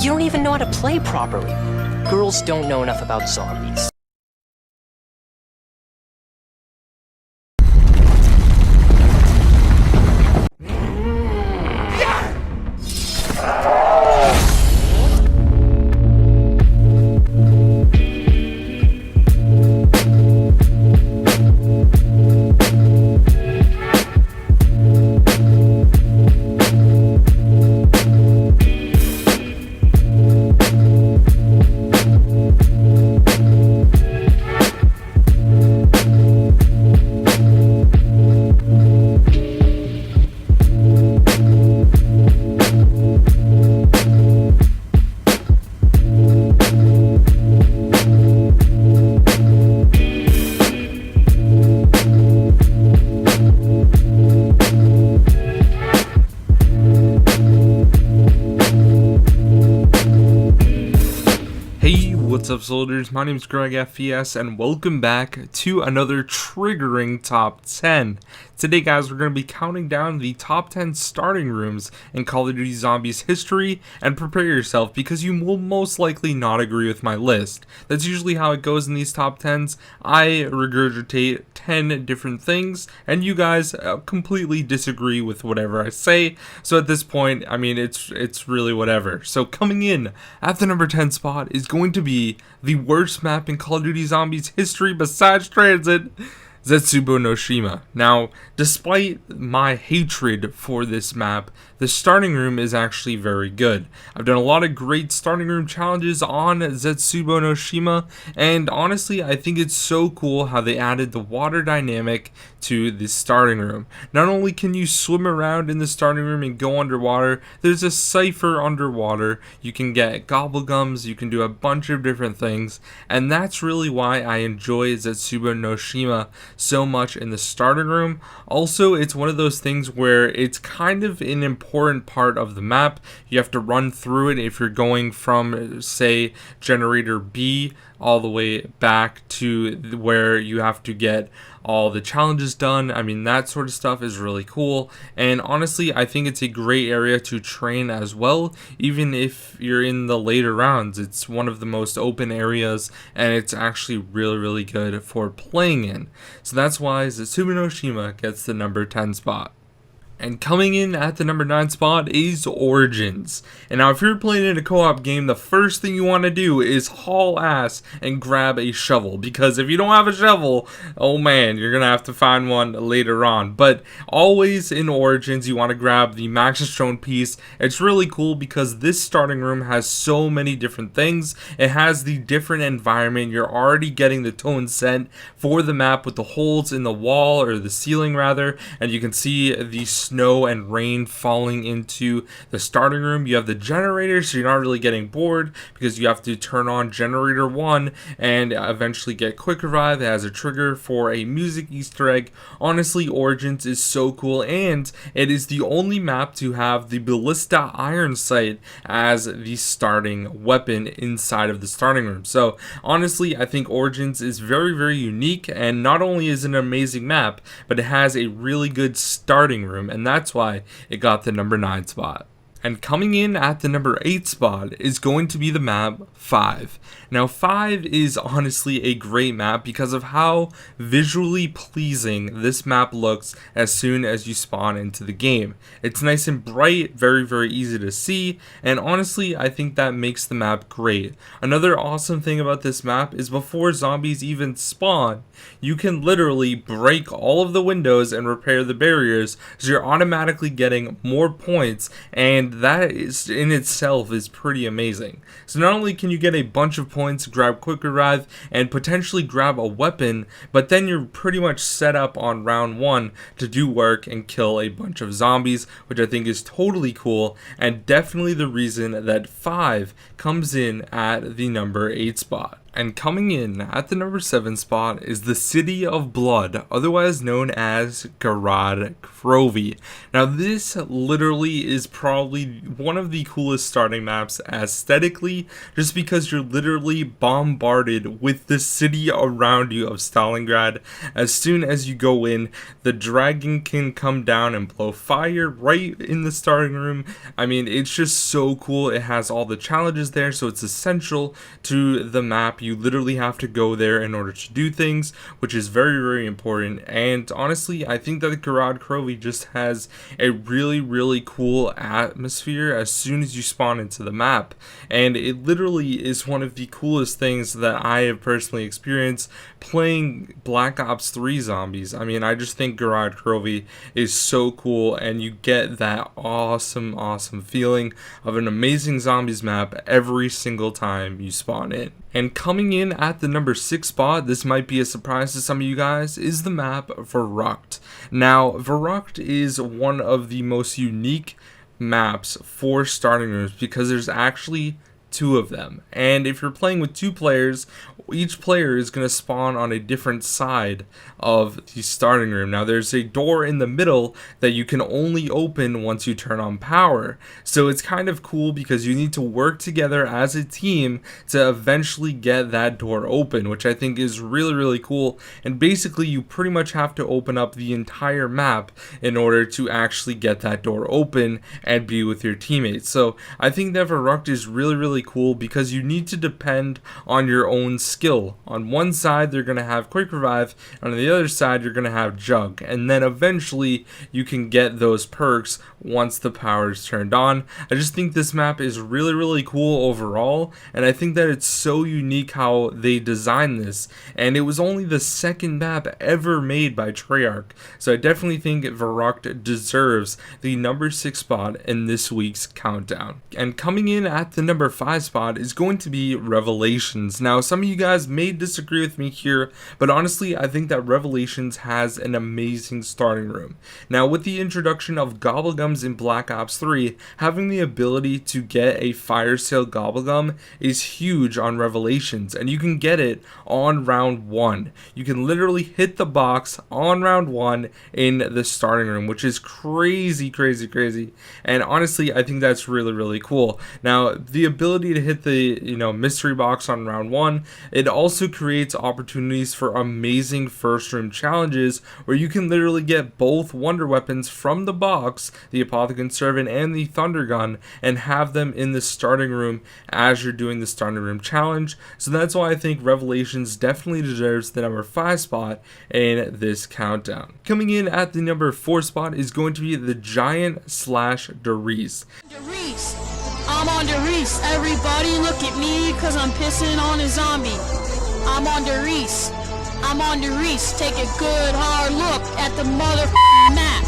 You don't even know how to play properly. Girls don't know enough about zombies. What's up, soldiers? My name is GregFPS and welcome back to another triggering top 10. Today, guys, we're going to be counting down the top 10 starting rooms in Call of Duty Zombies history, and prepare yourself because you will most likely not agree with my list. That's usually how it goes in these top 10s. I regurgitate 10 different things and you guys completely disagree with whatever I say. So at this point, I mean, it's really whatever. So coming in at the number 10 spot is going to be the worst map in Call of Duty Zombies history besides Transit, Zetsubou No Shima. Now, despite my hatred for this map, the starting room is actually very good. I've done a lot of great starting room challenges on Zetsubou No Shima, and honestly, I think it's so cool how they added the water dynamic to the starting room. Not only can you swim around in the starting room and go underwater, there's a cipher underwater, you can get gobblegums, you can do a bunch of different things, and that's really why I enjoy Zetsubou No Shima so much in the starting room. Also, it's one of those things where it's kind of an important part of the map. You have to run through it if you're going from, say, generator B all the way back to where you have to get all the challenges done. I mean, that sort of stuff is really cool, and honestly, I think it's a great area to train as well. Even if you're in the later rounds, it's one of the most open areas, and it's actually really good for playing in. So that's why Zetsubou No Shima gets the number 10 spot. And coming in at the number 9 spot is Origins. And now if you're playing in a co-op game, the first thing you want to do is haul ass and grab a shovel. Because if you don't have a shovel, oh man, you're going to have to find one later on. But always in Origins, you want to grab the Maxis Drone piece. It's really cool because this starting room has so many different things. It has the different environment. You're already getting the tone set for the map with the holes in the wall, or the ceiling rather. And you can see the snow and rain falling into the starting room. You have the generator, so you're not really getting bored because you have to turn on generator 1 and eventually get quick revive. It has a trigger for a music Easter egg. Honestly, Origins is so cool, and it is the only map to have the ballista iron sight as the starting weapon inside of the starting room. So honestly, I think Origins is very unique, and not only is it an amazing map, but it has a really good starting room, and that's why it got the number 9 spot. And coming in at the number 8 spot is going to be the map 5. Now 5 is honestly a great map because of how visually pleasing this map looks as soon as you spawn into the game. It's nice and bright, very easy to see, and honestly I think that makes the map great. Another awesome thing about this map is before zombies even spawn, you can literally break all of the windows and repair the barriers, so you're automatically getting more points, and that is in itself is pretty amazing. So not only can you get a bunch of points, grab quick revive, and potentially grab a weapon, but then you're pretty much set up on round 1 to do work and kill a bunch of zombies, which I think is totally cool, and definitely the reason that 5 comes in at the number 8 spot. And coming in at the number 7 spot is the City of Blood, otherwise known as GregFPS. Now this literally is probably one of the coolest starting maps aesthetically, just because you're literally bombarded with the city around you of Stalingrad. As soon as you go in, the dragon can come down and blow fire right in the starting room. I mean, it's just so cool. It has all the challenges there, so it's essential to the map. You literally have to go there in order to do things, which is very, very important. And honestly, I think that the GregFPS just has a really cool atmosphere as soon as you spawn into the map. And it literally is one of the coolest things that I have personally experienced playing Black Ops 3 zombies. I mean, I just think GregFPS is so cool, and you get that awesome feeling of an amazing zombies map every single time you spawn in. And coming in at the number 6 spot, this might be a surprise to some of you guys, is the map Varrock. Now, Varrock is one of the most unique maps for starting rooms because there's actually 2 of them. And if you're playing with 2 players, each player is going to spawn on a different side of the starting room. Now there's a door in the middle that you can only open once you turn on power. So it's kind of cool because you need to work together as a team to eventually get that door open, which I think is really cool. And basically you pretty much have to open up the entire map in order to actually get that door open and be with your teammates. So I think that Varrock is really cool because you need to depend on your own skill. On one side they're going to have quick revive, and on the other side you're going to have jug, and then eventually you can get those perks once the power is turned on. I just think this map is really cool overall, and I think that it's so unique how they designed this, and it was only the 2nd map ever made by Treyarch. So I definitely think Varrock deserves the number 6 spot in this week's countdown. And coming in at the number 5 spot is going to be Revelations. Now some of you guys may disagree with me here, but honestly I think that Revelations has an amazing starting room. Now with the introduction of Gobblegums in Black Ops 3, having the ability to get a fire sale Gobblegum is huge on Revelations, and you can get it on round 1. You can literally hit the box on round 1 in the starting room, which is crazy, and honestly I think that's really cool. Now the ability to hit the mystery box on round 1, it also creates opportunities for amazing first room challenges where you can literally get both wonder weapons from the box, the Apothecon Servant and the Thunder Gun, and have them in the starting room as you're doing the starting room challenge. So that's why I think Revelations definitely deserves the number 5 spot in this countdown. Coming in at the number 4 spot is going to be the Giant / Derice. I'm on Derice. Everybody look at me cause I'm pissing on a zombie. I'm on Derice. I'm on Derice. Take a good hard look at the motherfucking map.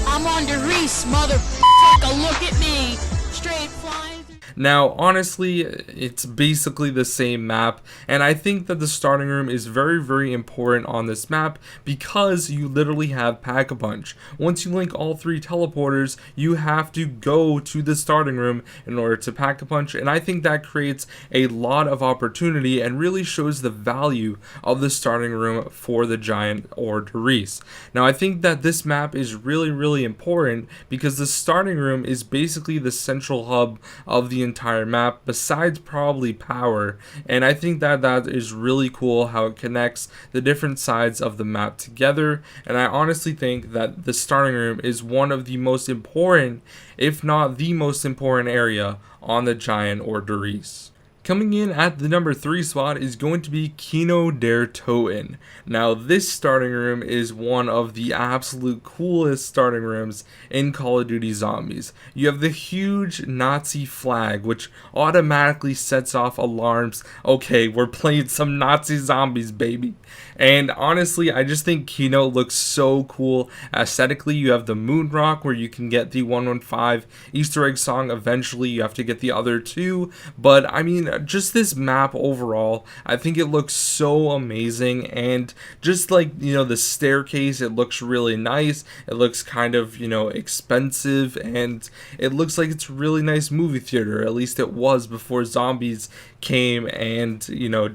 I'm on Derice, take a look at me. Straight flying through. Now honestly it's basically the same map, and I think that the starting room is very important on this map because you literally have Pack-a-Punch. Once you link all 3 teleporters, you have to go to the starting room in order to Pack-a-Punch, and I think that creates a lot of opportunity and really shows the value of the starting room for the Giant or Derice. Now I think that this map is really important because the starting room is basically the central hub of the entire map, besides probably power, and I think that is really cool how it connects the different sides of the map together. And I honestly think that the starting room is one of the most important, if not the most important area on the Giant or Derice. Coming in at the number 3 spot is going to be Kino Der Toten. Now this starting room is one of the absolute coolest starting rooms in Call of Duty Zombies. You have the huge Nazi flag which automatically sets off alarms. Okay, we're playing some Nazi zombies, baby. And honestly, I just think Kino looks so cool aesthetically. You have the moon rock where you can get the 115 Easter egg song. Eventually you have to get the other 2, but I mean just this map overall, I think it looks so amazing, and just like, the staircase, it looks really nice. It looks kind of, expensive, and it looks like it's a really nice movie theater. At least it was before zombies came and,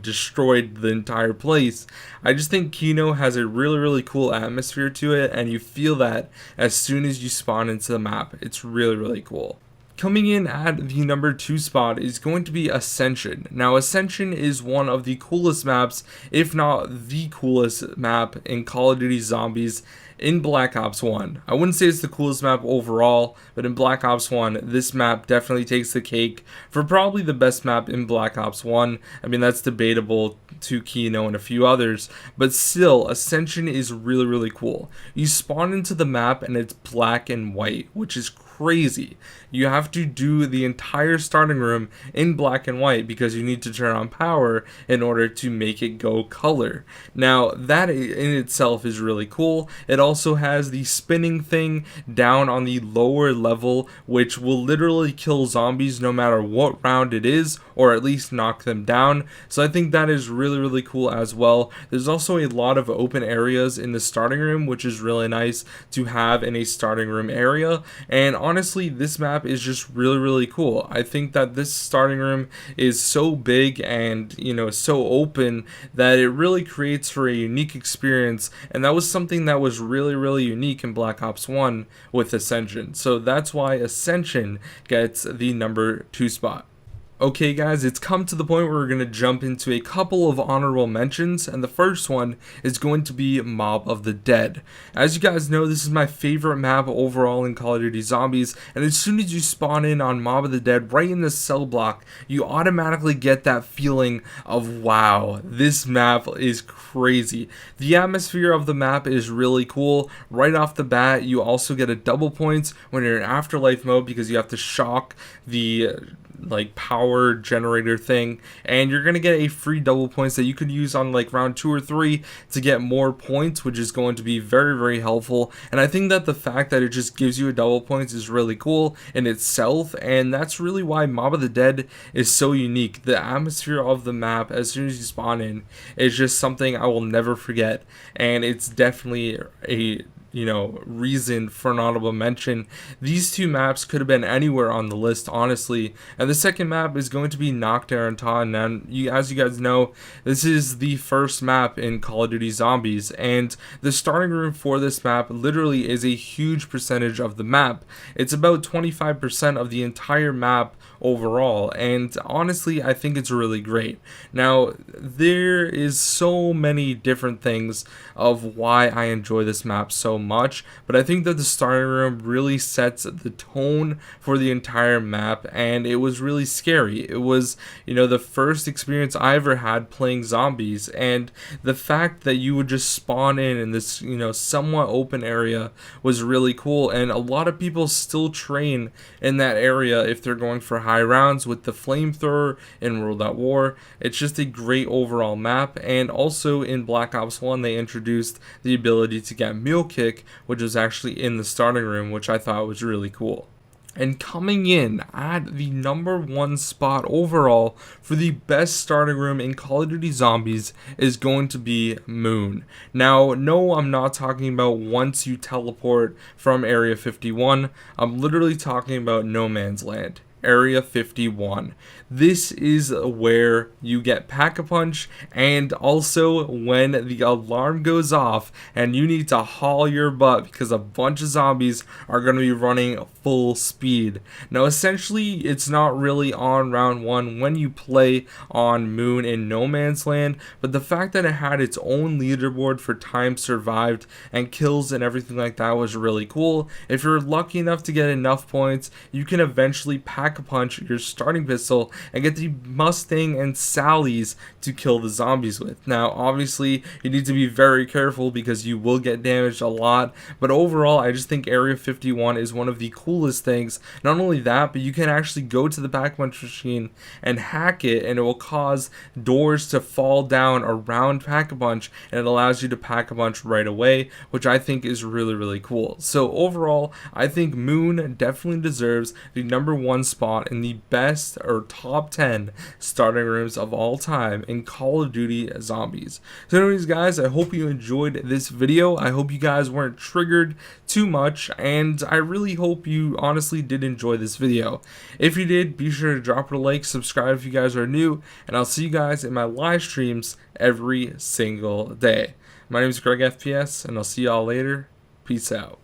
destroyed the entire place. I just think Kino has a really, really cool atmosphere to it, and you feel that as soon as you spawn into the map. It's really, really cool. Coming in at the number 2 spot is going to be Ascension. Now, Ascension is one of the coolest maps, if not the coolest map in Call of Duty Zombies in Black Ops 1. I wouldn't say it's the coolest map overall, but in Black Ops 1, this map definitely takes the cake for probably the best map in Black Ops 1. I mean, that's debatable to Kino and a few others, but still, Ascension is really, really cool. You spawn into the map and it's black and white, which is crazy. You have to do the entire starting room in black and white because you need to turn on power in order to make it go color. Now, that in itself is really cool. It also has the spinning thing down on the lower level, which will literally kill zombies no matter what round it is, or at least knock them down. So I think that is really, really cool as well. There's also a lot of open areas in the starting room, which is really nice to have in a starting room area. And honestly, this map is just really, really cool. I think that this starting room is so big and, so open that it really creates for a unique experience, and that was something that was really, really unique in Black Ops 1 with Ascension. So that's why Ascension gets the number 2 spot. Okay guys, it's come to the point where we're going to jump into a couple of honorable mentions, and the first one is going to be Mob of the Dead. As you guys know, this is my favorite map overall in Call of Duty Zombies, and as soon as you spawn in on Mob of the Dead right in the cell block, you automatically get that feeling of, wow, this map is crazy. The atmosphere of the map is really cool. Right off the bat, you also get a double points when you're in Afterlife mode because you have to shock the power generator thing, and you're gonna get a free double points that you could use on round 2 or 3 to get more points, which is going to be very, very helpful. And I think that the fact that it just gives you a double points is really cool in itself, and that's really why Mob of the Dead is so unique. The atmosphere of the map as soon as you spawn in is just something I will never forget, and it's definitely a reason for an honorable mention. These two maps could have been anywhere on the list, honestly. And the second map is going to be Kino Der Toten. And as you guys know, this is the first map in Call of Duty Zombies, and the starting room for this map literally is a huge percentage of the map. It's about 25% of the entire map overall, and honestly, I think it's really great. Now, there is so many different things of why I enjoy this map so much, but I think that the starting room really sets the tone for the entire map, and it was really scary. It was, the first experience I ever had playing zombies, and the fact that you would just spawn in this, somewhat open area was really cool, and a lot of people still train in that area if they're going for high rounds with the flamethrower in World at War. It's just a great overall map, and also in Black Ops 1 they introduced the ability to get Mule Kick, which was actually in the starting room, which I thought was really cool. And coming in at the number 1 spot overall for the best starting room in Call of Duty Zombies is going to be Moon. Now, no, I'm not talking about once you teleport from Area 51. I'm literally talking about No Man's Land. Area 51. This is where you get Pack-a-Punch, and also when the alarm goes off and you need to haul your butt because a bunch of zombies are going to be running full speed. Now, essentially, it's not really on round 1 when you play on Moon in No Man's Land, but the fact that it had its own leaderboard for time survived and kills and everything like that was really cool. If you're lucky enough to get enough points, you can eventually Pack-a-Punch your starting pistol and get the Mustang and Sally's to kill the zombies with. Now, obviously, you need to be very careful because you will get damaged a lot, but overall, I just think Area 51 is one of the coolest things. Not only that, but you can actually go to the Pack-a-Punch machine and hack it, and it will cause doors to fall down around Pack-a-Punch, and it allows you to Pack-a-Punch right away, which I think is really, really cool. So overall, I think Moon definitely deserves the number 1 spot spot in the best or top 10 starting rooms of all time in Call of Duty Zombies. So anyways guys, I hope you enjoyed this video. I hope you guys weren't triggered too much, and I really hope you honestly did enjoy this video. If you did, be sure to drop a like, subscribe if you guys are new, and I'll see you guys in my live streams every single day. My name is GregFPS, and I'll see y'all later. Peace out.